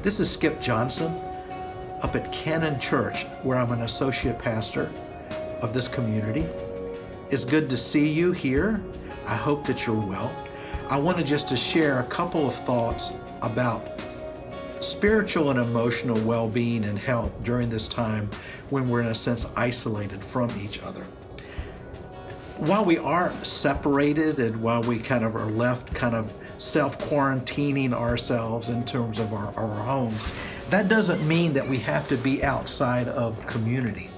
This is Skip Johnson up at Canon Church, where I'm an associate pastor of this community. It's good to see you here. I hope that you're well. I wanted just to share a couple of thoughts about spiritual and emotional well-being and health during this time when we're in a sense isolated from each other. While we are separated and while we kind of are left kind of self-quarantining ourselves in terms of our homes, that doesn't mean that we have to be outside of community.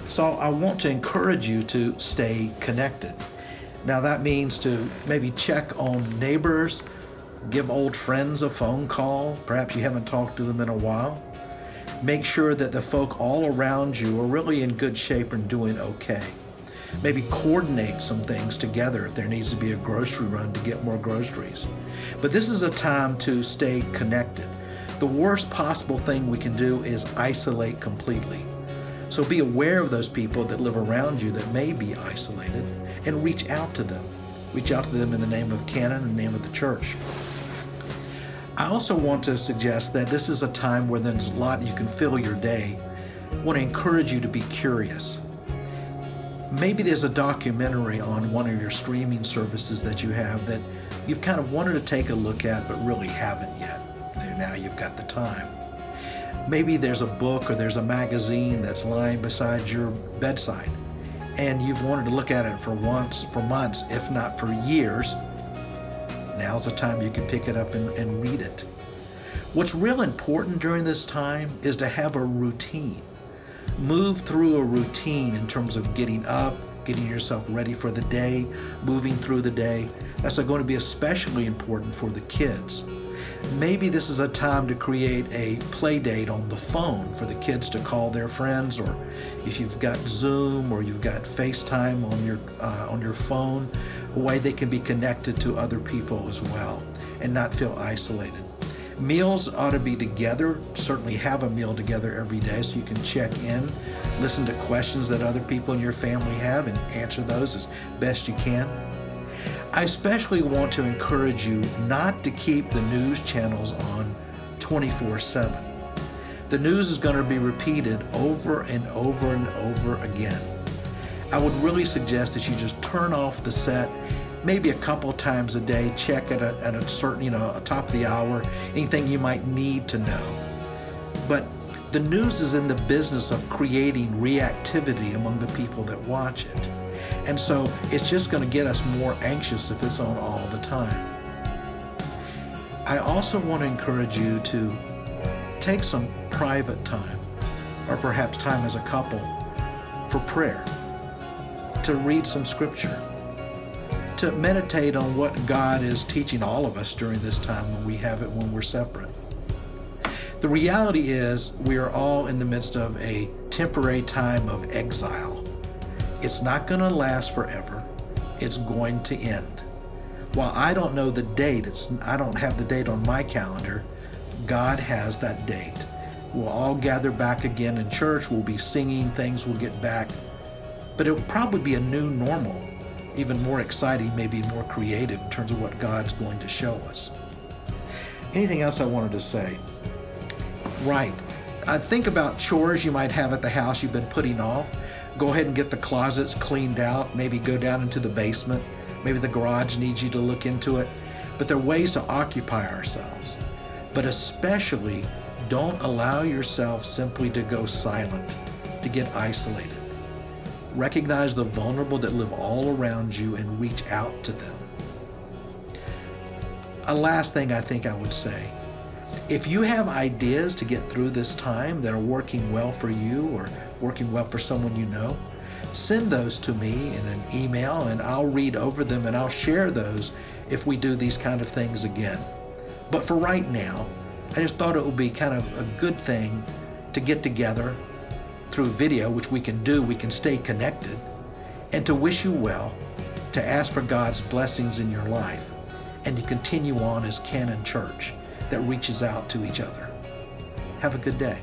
So I want to encourage you to stay connected. Now that means to maybe check on neighbors, give old friends a phone call. Perhaps you haven't talked to them in a while. Make sure that the folk all around you are really in good shape and doing okay. Maybe coordinate some things together if there needs to be a grocery run to get more groceries. But this is a time to stay connected. The worst possible thing we can do is isolate completely. So be aware of those people that live around you that may be isolated and reach out to them. Reach out to them in the name of Canon and the name of the church. I also want to suggest that this is a time where there's a lot you can fill your day. I want to encourage you to be curious. Maybe there's a documentary on one of your streaming services that you have that you've kind of wanted to take a look at but really haven't yet. Now you've got the time. Maybe there's a book or there's a magazine that's lying beside your bedside and you've wanted to look at it for months, if not for years. Now's the time you can pick it up and read it. What's real important during this time is to have a routine. Move through a routine in terms of getting up, getting yourself ready for the day, moving through the day. That's going to be especially important for the kids. Maybe this is a time to create a play date on the phone for the kids to call their friends, or if you've got Zoom or you've got FaceTime on your phone, a way they can be connected to other people as well and not feel isolated. Meals ought to be together. Certainly have a meal together every day so you can check in, listen to questions that other people in your family have and answer those as best you can. I especially want to encourage you not to keep the news channels on 24/7. The news is going to be repeated over and over and over again. I would really suggest that you just turn off the set maybe a couple times a day, check at a certain, top of the hour, anything you might need to know. But the news is in the business of creating reactivity among the people that watch it. And so it's just going to get us more anxious if it's on all the time. I also want to encourage you to take some private time, or perhaps time as a couple, for prayer, to read some scripture, to meditate on what God is teaching all of us during this time when we're separate. The reality is we are all in the midst of a temporary time of exile. It's not going to last forever. It's going to end. While I don't know the date, I don't have the date on my calendar, God has that date. We'll all gather back again in church. We'll be singing, things will get back. But it will probably be a new normal, even more exciting, maybe more creative in terms of what God's going to show us. Anything else I wanted to say? Right. Think about chores you might have at the house you've been putting off. Go ahead and get the closets cleaned out. Maybe go down into the basement. Maybe the garage needs you to look into it. But there are ways to occupy ourselves. But especially, don't allow yourself simply to go silent, to get isolated. Recognize the vulnerable that live all around you and reach out to them. A last thing I think I would say, if you have ideas to get through this time that are working well for you or working well for someone you know, send those to me in an email and I'll read over them and I'll share those if we do these kind of things again. But for right now, I just thought it would be kind of a good thing to get together through video, which we can do, we can stay connected, and to wish you well, to ask for God's blessings in your life, and to continue on as Canon Church that reaches out to each other. Have a good day.